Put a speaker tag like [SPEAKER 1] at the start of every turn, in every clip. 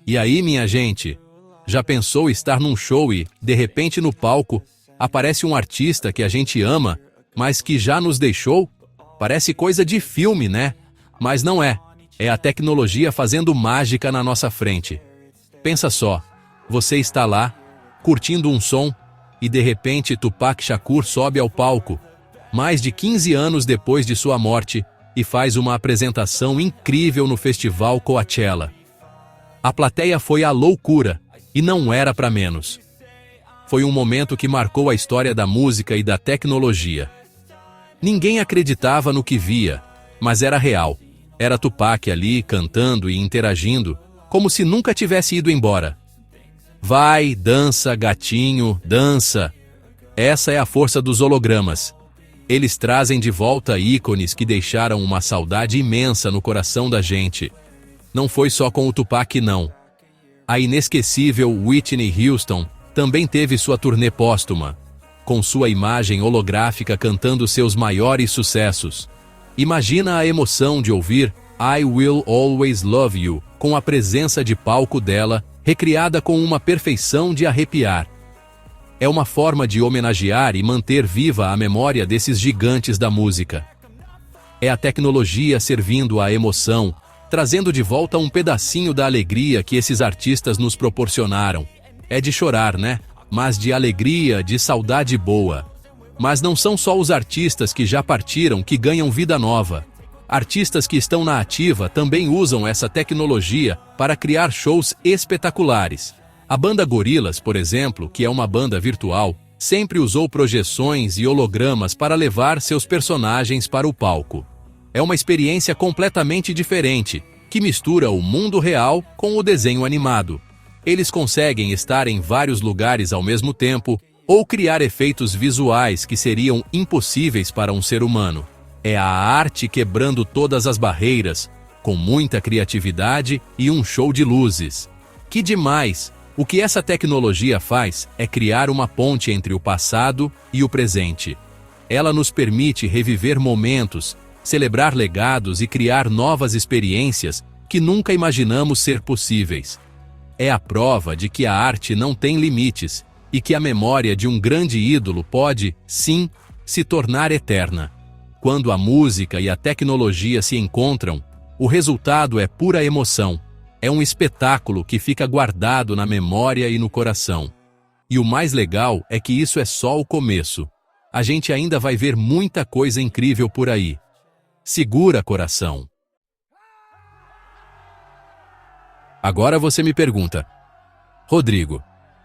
[SPEAKER 1] E aí, minha gente, já pensou estar num show e, de repente no palco, aparece um artista que a gente ama, mas que já nos deixou? Parece coisa de filme, né? Mas não é. É a tecnologia fazendo mágica na nossa frente. Pensa só, você está lá, curtindo um som, e de repente Tupac Shakur sobe ao palco, mais de 15 anos depois de sua morte, e faz uma apresentação incrível no festival Coachella. A plateia foi à loucura, e não era para menos. Foi um momento que marcou a história da música e da tecnologia. Ninguém acreditava no que via, mas era real. Era Tupac ali, cantando e interagindo, como se nunca tivesse ido embora. Vai, dança, gatinho, dança. Essa é a força dos hologramas. Eles trazem de volta ícones que deixaram uma saudade imensa no coração da gente. Não foi só com o Tupac, não. A inesquecível Whitney Houston também teve sua turnê póstuma, com sua imagem holográfica cantando seus maiores sucessos. Imagina a emoção de ouvir I Will Always Love You, com a presença de palco dela, recriada com uma perfeição de arrepiar. É uma forma de homenagear e manter viva a memória desses gigantes da música. É a tecnologia servindo à emoção, trazendo de volta um pedacinho da alegria que esses artistas nos proporcionaram. É de chorar, né? Mas de alegria, de saudade boa. Mas não são só os artistas que já partiram que ganham vida nova. Artistas que estão na ativa também usam essa tecnologia para criar shows espetaculares. A banda Gorillaz, por exemplo, que é uma banda virtual, sempre usou projeções e hologramas para levar seus personagens para o palco. É uma experiência completamente diferente, que mistura o mundo real com o desenho animado. Eles conseguem estar em vários lugares ao mesmo tempo ou criar efeitos visuais que seriam impossíveis para um ser humano. É a arte quebrando todas as barreiras, com muita criatividade e um show de luzes. Que demais! O que essa tecnologia faz é criar uma ponte entre o passado e o presente. Ela nos permite reviver momentos, celebrar legados e criar novas experiências que nunca imaginamos ser possíveis. É a prova de que a arte não tem limites e que a memória de um grande ídolo pode, sim, se tornar eterna. Quando a música e a tecnologia se encontram, o resultado é pura emoção. É um espetáculo que fica guardado na memória e no coração. E o mais legal é que isso é só o começo. A gente ainda vai ver muita coisa incrível por aí. Segura, coração. Agora você me pergunta, Rodrigo,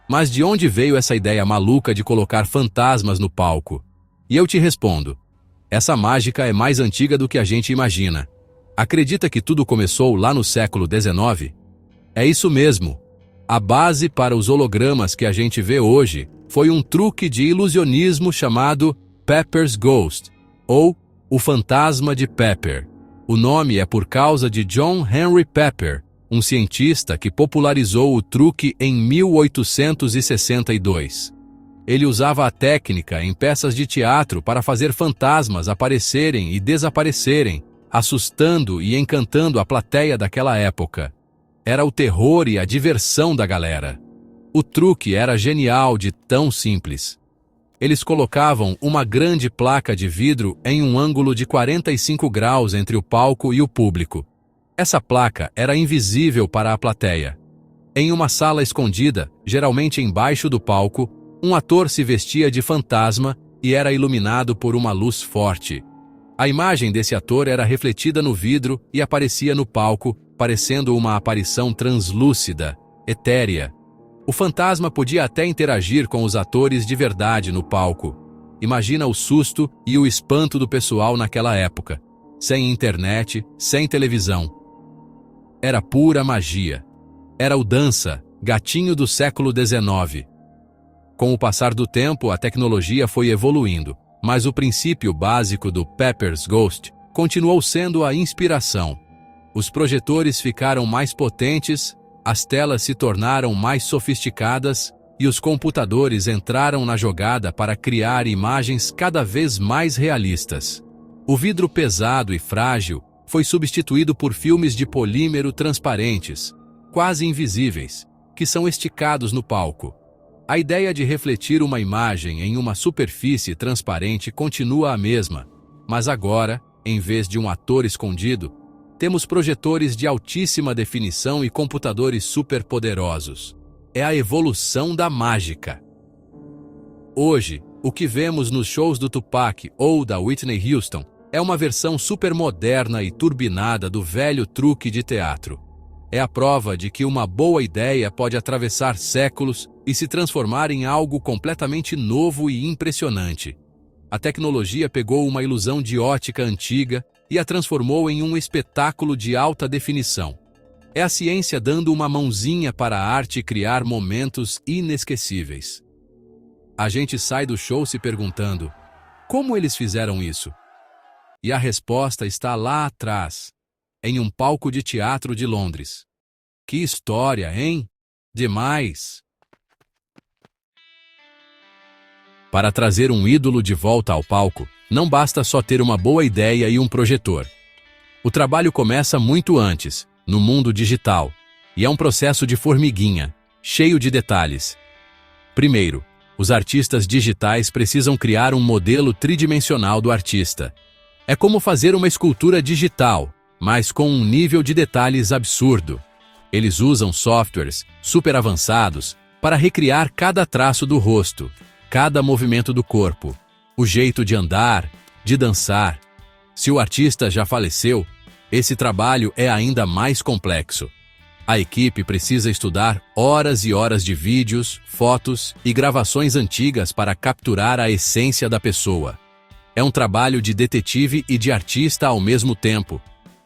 [SPEAKER 1] mas de onde veio essa ideia maluca de colocar fantasmas no palco? E eu te respondo, essa mágica é mais antiga do que a gente imagina. Acredita que tudo começou lá no século XIX? É isso mesmo. A base para os hologramas que a gente vê hoje foi um truque de ilusionismo chamado Pepper's Ghost, ou o fantasma de Pepper. O nome é por causa de John Henry Pepper, um cientista que popularizou o truque em 1862. Ele usava a técnica em peças de teatro para fazer fantasmas aparecerem e desaparecerem, assustando e encantando a plateia daquela época. Era o terror e a diversão da galera. O truque era genial de tão simples. Eles colocavam uma grande placa de vidro em um ângulo de 45 graus entre o palco e o público. Essa placa era invisível para a plateia. Em uma sala escondida, geralmente embaixo do palco, um ator se vestia de fantasma e era iluminado por uma luz forte. A imagem desse ator era refletida no vidro e aparecia no palco, parecendo uma aparição translúcida, etérea. O fantasma podia até interagir com os atores de verdade no palco. Imagina o susto e o espanto do pessoal naquela época. Sem internet, sem televisão. Era pura magia. Era o dança, gatinho do século XIX. Com o passar do tempo, a tecnologia foi evoluindo, mas o princípio básico do Pepper's Ghost continuou sendo a inspiração. Os projetores ficaram mais potentes, as telas se tornaram mais sofisticadas e os computadores entraram na jogada para criar imagens cada vez mais realistas. O vidro pesado e frágil foi substituído por filmes de polímero transparentes, quase invisíveis, que são esticados no palco. A ideia de refletir uma imagem em uma superfície transparente continua a mesma, mas agora, em vez de um ator escondido, temos projetores de altíssima definição e computadores superpoderosos. É a evolução da mágica. Hoje, o que vemos nos shows do Tupac ou da Whitney Houston é uma versão supermoderna e turbinada do velho truque de teatro. É a prova de que uma boa ideia pode atravessar séculos e se transformar em algo completamente novo e impressionante. A tecnologia pegou uma ilusão de ótica antiga e a transformou em um espetáculo de alta definição. É a ciência dando uma mãozinha para a arte criar momentos inesquecíveis. A gente sai do show se perguntando: como eles fizeram isso? E a resposta está lá atrás, em um palco de teatro de Londres. Que história, hein? Demais! Para trazer um ídolo de volta ao palco, não basta só ter uma boa ideia e um projetor. O trabalho começa muito antes, no mundo digital, e é um processo de formiguinha, cheio de detalhes. Primeiro, os artistas digitais precisam criar um modelo tridimensional do artista. É como fazer uma escultura digital, mas com um nível de detalhes absurdo. Eles usam softwares super avançados para recriar cada traço do rosto, cada movimento do corpo, o jeito de andar, de dançar. Se o artista já faleceu, esse trabalho é ainda mais complexo. A equipe precisa estudar horas e horas de vídeos, fotos e gravações antigas para capturar a essência da pessoa. É um trabalho de detetive e de artista ao mesmo tempo.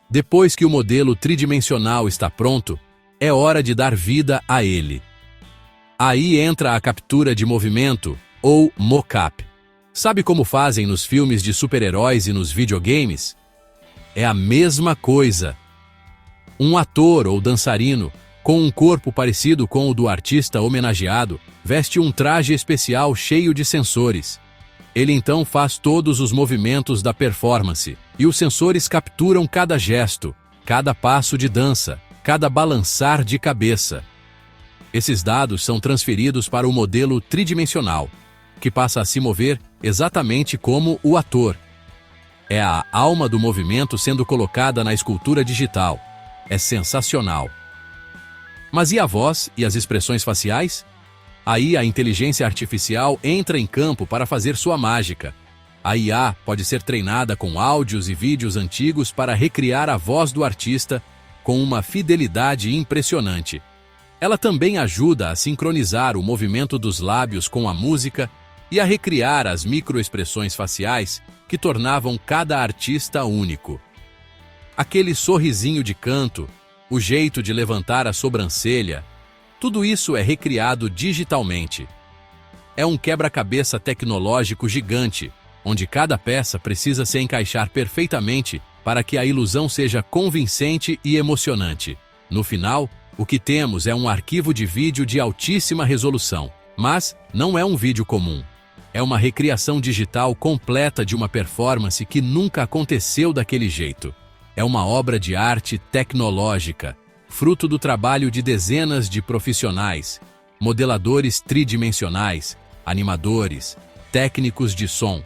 [SPEAKER 1] Depois que o modelo tridimensional está pronto, é hora de dar vida a ele. Aí entra a captura de movimento, ou mock-up. Sabe como fazem nos filmes de super-heróis e nos videogames? É a mesma coisa. Um ator ou dançarino, com um corpo parecido com o do artista homenageado, veste um traje especial cheio de sensores. Ele então faz todos os movimentos da performance, e os sensores capturam cada gesto, cada passo de dança, cada balançar de cabeça. Esses dados são transferidos para o modelo tridimensional, que passa a se mover exatamente como o ator. É a alma do movimento sendo colocada na escultura digital. É sensacional. Mas e a voz e as expressões faciais? Aí a inteligência artificial entra em campo para fazer sua mágica. A IA pode ser treinada com áudios e vídeos antigos para recriar a voz do artista com uma fidelidade impressionante. Ela também ajuda a sincronizar o movimento dos lábios com a música e a recriar as microexpressões faciais que tornavam cada artista único. Aquele sorrisinho de canto, o jeito de levantar a sobrancelha, tudo isso é recriado digitalmente. É um quebra-cabeça tecnológico gigante, onde cada peça precisa se encaixar perfeitamente para que a ilusão seja convincente e emocionante. No final, o que temos é um arquivo de vídeo de altíssima resolução, mas não é um vídeo comum. É uma recriação digital completa de uma performance que nunca aconteceu daquele jeito. É uma obra de arte tecnológica, fruto do trabalho de dezenas de profissionais, modeladores tridimensionais, animadores, técnicos de som,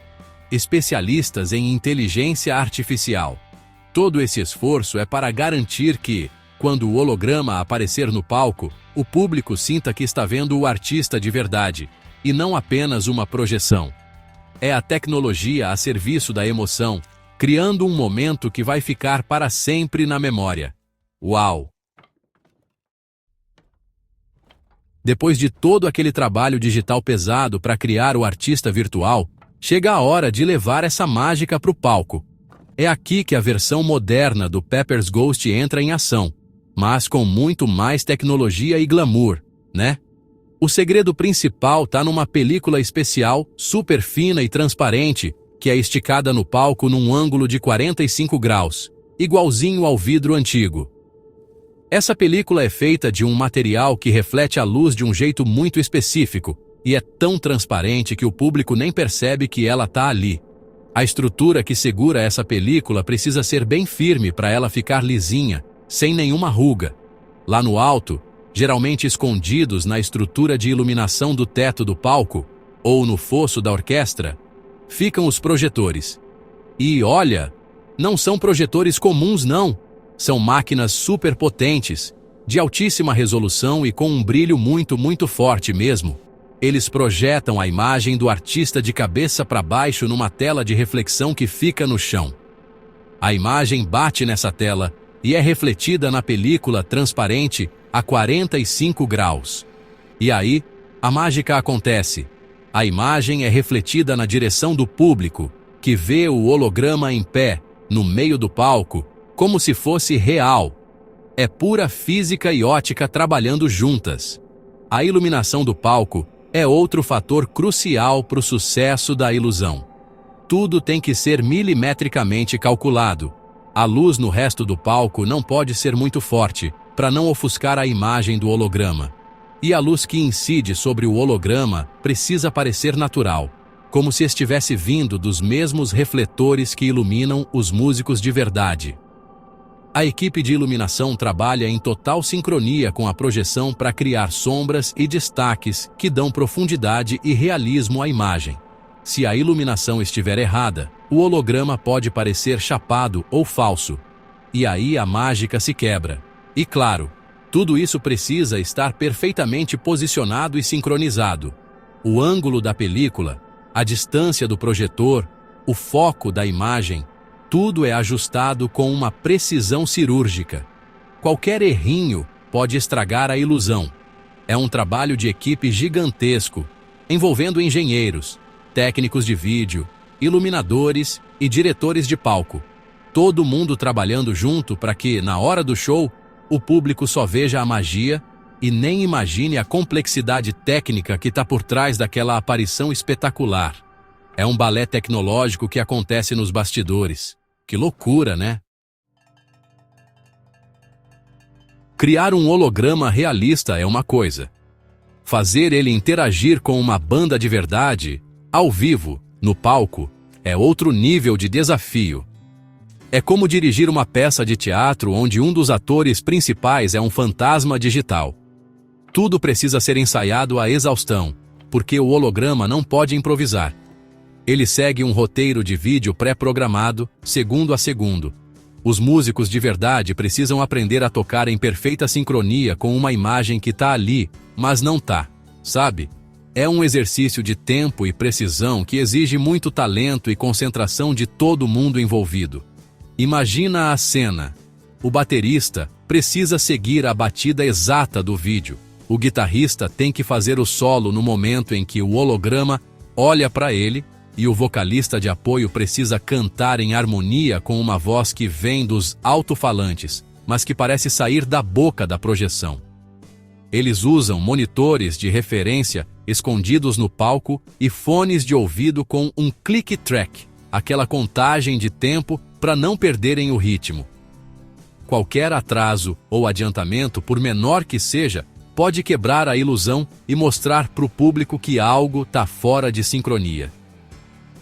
[SPEAKER 1] especialistas em inteligência artificial. Todo esse esforço é para garantir que, quando o holograma aparecer no palco, o público sinta que está vendo o artista de verdade, e não apenas uma projeção. É a tecnologia a serviço da emoção, criando um momento que vai ficar para sempre na memória. Uau! Depois de todo aquele trabalho digital pesado para criar o artista virtual, chega a hora de levar essa mágica para o palco. É aqui que a versão moderna do Pepper's Ghost entra em ação, mas com muito mais tecnologia e glamour, né? O segredo principal está numa película especial, super fina e transparente, que é esticada no palco num ângulo de 45 graus, igualzinho ao vidro antigo. Essa película é feita de um material que reflete a luz de um jeito muito específico, e é tão transparente que o público nem percebe que ela está ali. A estrutura que segura essa película precisa ser bem firme para ela ficar lisinha, sem nenhuma ruga. Lá no alto, geralmente escondidos na estrutura de iluminação do teto do palco, ou no fosso da orquestra, ficam os projetores. E olha, não são projetores comuns não, são máquinas super potentes, de altíssima resolução e com um brilho muito forte mesmo. Eles projetam a imagem do artista de cabeça para baixo numa tela de reflexão que fica no chão. A imagem bate nessa tela e é refletida na película transparente a 45 graus. E aí, a mágica acontece. A imagem é refletida na direção do público, que vê o holograma em pé, no meio do palco, como se fosse real. É pura física e ótica trabalhando juntas. A iluminação do palco é outro fator crucial para o sucesso da ilusão. Tudo tem que ser milimetricamente calculado. A luz no resto do palco não pode ser muito forte, para não ofuscar a imagem do holograma. E a luz que incide sobre o holograma precisa parecer natural, como se estivesse vindo dos mesmos refletores que iluminam os músicos de verdade. A equipe de iluminação trabalha em total sincronia com a projeção para criar sombras e destaques que dão profundidade e realismo à imagem. Se a iluminação estiver errada, o holograma pode parecer chapado ou falso. E aí a mágica se quebra. E claro, tudo isso precisa estar perfeitamente posicionado e sincronizado. O ângulo da película, a distância do projetor, o foco da imagem, tudo é ajustado com uma precisão cirúrgica. Qualquer errinho pode estragar a ilusão. É um trabalho de equipe gigantesco, envolvendo engenheiros, técnicos de vídeo, iluminadores e diretores de palco. Todo mundo trabalhando junto para que, na hora do show, o público só veja a magia e nem imagine a complexidade técnica que está por trás daquela aparição espetacular. É um balé tecnológico que acontece nos bastidores. Que loucura, né? Criar um holograma realista é uma coisa. Fazer ele interagir com uma banda de verdade, ao vivo, no palco, é outro nível de desafio. É como dirigir uma peça de teatro onde um dos atores principais é um fantasma digital. Tudo precisa ser ensaiado à exaustão, porque o holograma não pode improvisar. Ele segue um roteiro de vídeo pré-programado, segundo a segundo. Os músicos de verdade precisam aprender a tocar em perfeita sincronia com uma imagem que está ali, mas não tá, sabe? É um exercício de tempo e precisão que exige muito talento e concentração de todo mundo envolvido. Imagina a cena. O baterista precisa seguir a batida exata do vídeo. O guitarrista tem que fazer o solo no momento em que o holograma olha para ele, e o vocalista de apoio precisa cantar em harmonia com uma voz que vem dos alto-falantes, mas que parece sair da boca da projeção. Eles usam monitores de referência escondidos no palco e fones de ouvido com um click track, aquela contagem de tempo para não perderem o ritmo. Qualquer atraso ou adiantamento, por menor que seja, pode quebrar a ilusão e mostrar para o público que algo está fora de sincronia.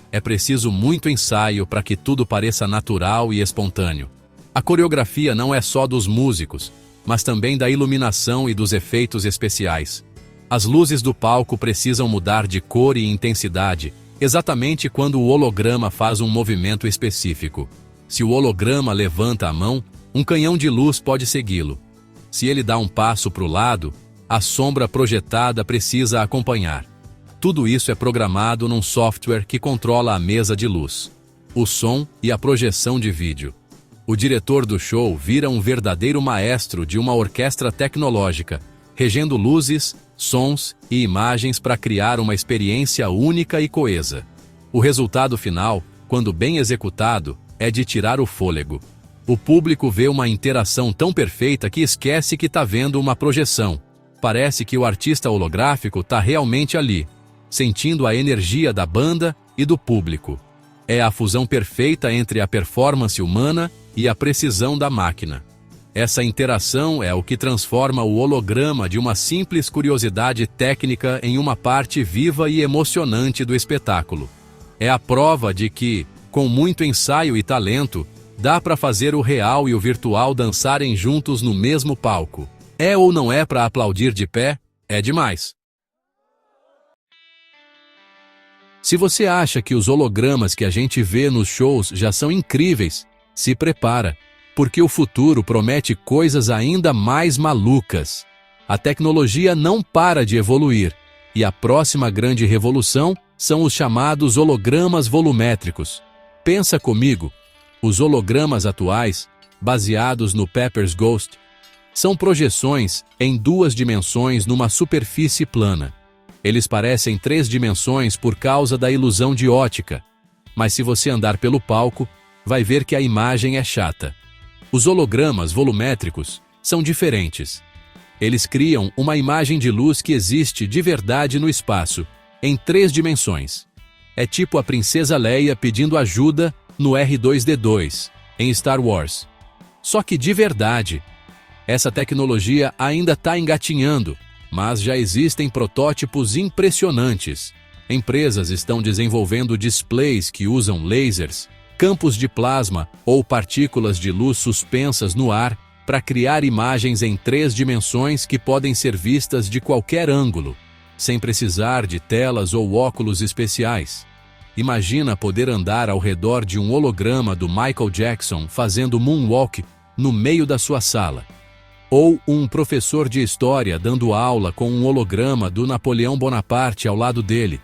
[SPEAKER 1] É preciso muito ensaio para que tudo pareça natural e espontâneo. A coreografia não é só dos músicos, mas também da iluminação e dos efeitos especiais. As luzes do palco precisam mudar de cor e intensidade, exatamente quando o holograma faz um movimento específico. Se o holograma levanta a mão, um canhão de luz pode segui-lo. Se ele dá um passo para o lado, a sombra projetada precisa acompanhar. Tudo isso é programado num software que controla a mesa de luz, o som e a projeção de vídeo. O diretor do show vira um verdadeiro maestro de uma orquestra tecnológica, regendo luzes, sons e imagens para criar uma experiência única e coesa. O resultado final, quando bem executado, é de tirar o fôlego. O público vê uma interação tão perfeita que esquece que está vendo uma projeção. Parece que o artista holográfico está realmente ali, sentindo a energia da banda e do público. É a fusão perfeita entre a performance humana e a precisão da máquina. Essa interação é o que transforma o holograma de uma simples curiosidade técnica em uma parte viva e emocionante do espetáculo. É a prova de que, Com muito ensaio e talento, dá para fazer o real e o virtual dançarem juntos no mesmo palco. É ou não é para aplaudir de pé? É demais. Se você acha que os hologramas que a gente vê nos shows já são incríveis, se prepara, porque o futuro promete coisas ainda mais malucas. A tecnologia não para de evoluir, e a próxima grande revolução são os chamados hologramas volumétricos. Pensa comigo, os hologramas atuais, baseados no Pepper's Ghost, são projeções em 2 dimensões numa superfície plana. Eles parecem 3 dimensões por causa da ilusão de ótica, mas se você andar pelo palco, vai ver que a imagem é chata. Os hologramas volumétricos são diferentes. Eles criam uma imagem de luz que existe de verdade no espaço, em 3 dimensões. É tipo a princesa Leia pedindo ajuda no R2-D2, em Star Wars. Só que de verdade. Essa tecnologia ainda está engatinhando, mas já existem protótipos impressionantes. Empresas estão desenvolvendo displays que usam lasers, campos de plasma ou partículas de luz suspensas no ar para criar imagens em 3 dimensões que podem ser vistas de qualquer ângulo, sem precisar de telas ou óculos especiais. Imagina poder andar ao redor de um holograma do Michael Jackson fazendo moonwalk no meio da sua sala. Ou um professor de história dando aula com um holograma do Napoleão Bonaparte ao lado dele.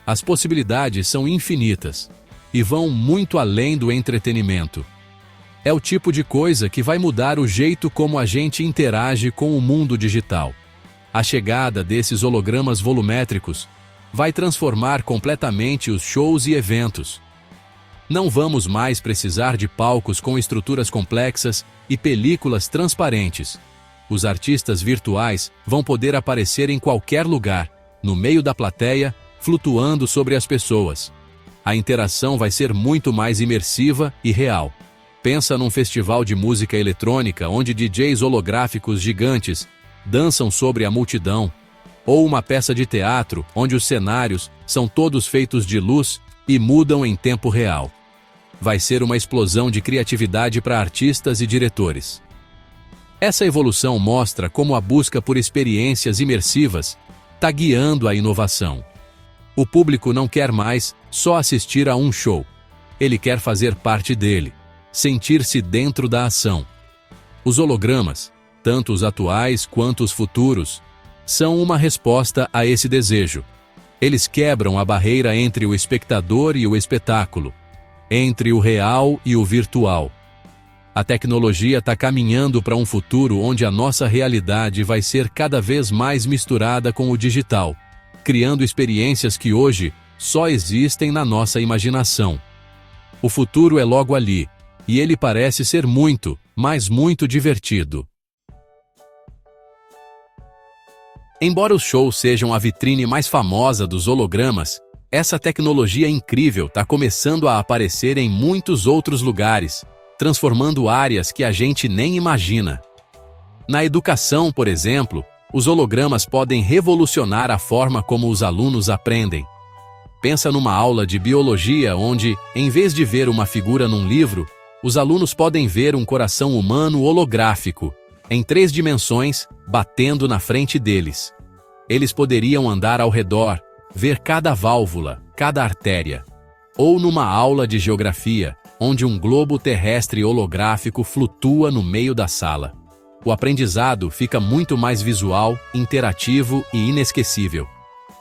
[SPEAKER 1] As possibilidades são infinitas e vão muito além do entretenimento. É o tipo de coisa que vai mudar o jeito como a gente interage com o mundo digital. A chegada desses hologramas volumétricos vai transformar completamente os shows e eventos. Não vamos mais precisar de palcos com estruturas complexas e películas transparentes. Os artistas virtuais vão poder aparecer em qualquer lugar, no meio da plateia, flutuando sobre as pessoas. A interação vai ser muito mais imersiva e real. Pensa num festival de música eletrônica onde DJs holográficos gigantes dançam sobre a multidão, ou uma peça de teatro onde os cenários são todos feitos de luz e mudam em tempo real. Vai ser uma explosão de criatividade para artistas e diretores. Essa evolução mostra como a busca por experiências imersivas está guiando a inovação. O público não quer mais só assistir a um show. Ele quer fazer parte dele, sentir-se dentro da ação. Os hologramas, tanto os atuais quanto os futuros, são uma resposta a esse desejo. Eles quebram a barreira entre o espectador e o espetáculo, entre o real e o virtual. A tecnologia está caminhando para um futuro onde a nossa realidade vai ser cada vez mais misturada com o digital, criando experiências que hoje só existem na nossa imaginação. O futuro é logo ali, e ele parece ser muito, mas muito divertido. Embora os shows sejam a vitrine mais famosa dos hologramas, essa tecnologia incrível está começando a aparecer em muitos outros lugares, transformando áreas que a gente nem imagina. Na educação, por exemplo, os hologramas podem revolucionar a forma como os alunos aprendem. Pensa numa aula de biologia onde, em vez de ver uma figura num livro, os alunos podem ver um coração humano holográfico, em 3 dimensões, batendo na frente deles. Eles poderiam andar ao redor, ver cada válvula, cada artéria. Ou numa aula de geografia, onde um globo terrestre holográfico flutua no meio da sala. O aprendizado fica muito mais visual, interativo e inesquecível.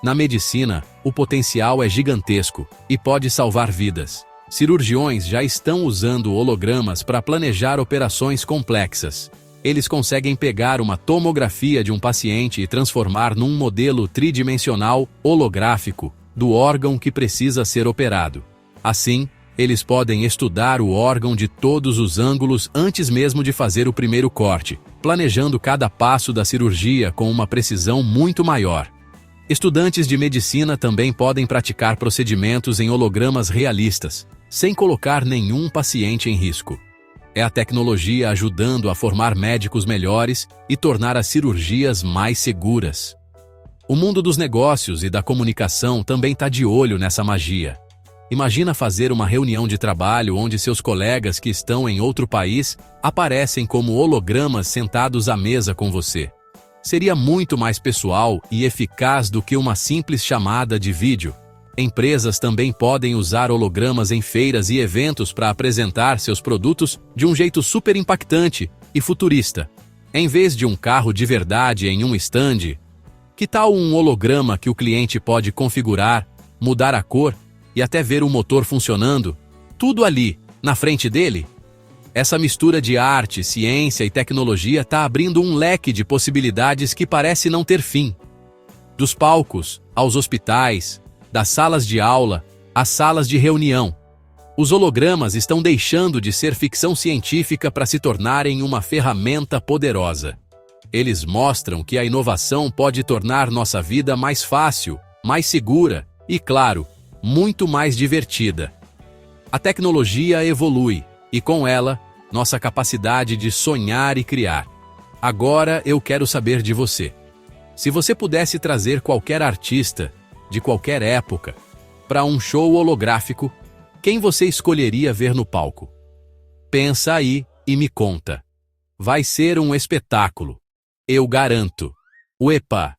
[SPEAKER 1] Na medicina, o potencial é gigantesco e pode salvar vidas. Cirurgiões já estão usando hologramas para planejar operações complexas. Eles conseguem pegar uma tomografia de um paciente e transformar num modelo tridimensional holográfico do órgão que precisa ser operado. Assim, eles podem estudar o órgão de todos os ângulos antes mesmo de fazer o primeiro corte, planejando cada passo da cirurgia com uma precisão muito maior. Estudantes de medicina também podem praticar procedimentos em hologramas realistas, sem colocar nenhum paciente em risco. É a tecnologia ajudando a formar médicos melhores e tornar as cirurgias mais seguras. O mundo dos negócios e da comunicação também está de olho nessa magia. Imagina fazer uma reunião de trabalho onde seus colegas que estão em outro país aparecem como hologramas sentados à mesa com você. Seria muito mais pessoal e eficaz do que uma simples chamada de vídeo. Empresas também podem usar hologramas em feiras e eventos para apresentar seus produtos de um jeito super impactante e futurista. Em vez de um carro de verdade em um stand, que tal um holograma que o cliente pode configurar, mudar a cor e até ver o motor funcionando? Tudo ali, na frente dele? Essa mistura de arte, ciência e tecnologia está abrindo um leque de possibilidades que parece não ter fim. Dos palcos aos hospitais, das salas de aula às salas de reunião. Os hologramas estão deixando de ser ficção científica para se tornarem uma ferramenta poderosa. Eles mostram que a inovação pode tornar nossa vida mais fácil, mais segura e, claro, muito mais divertida. A tecnologia evolui e, com ela, nossa capacidade de sonhar e criar. Agora eu quero saber de você. Se você pudesse trazer qualquer artista, de qualquer época, para um show holográfico, quem você escolheria ver no palco? Pensa aí e me conta. Vai ser um espetáculo. Eu garanto. Uepa!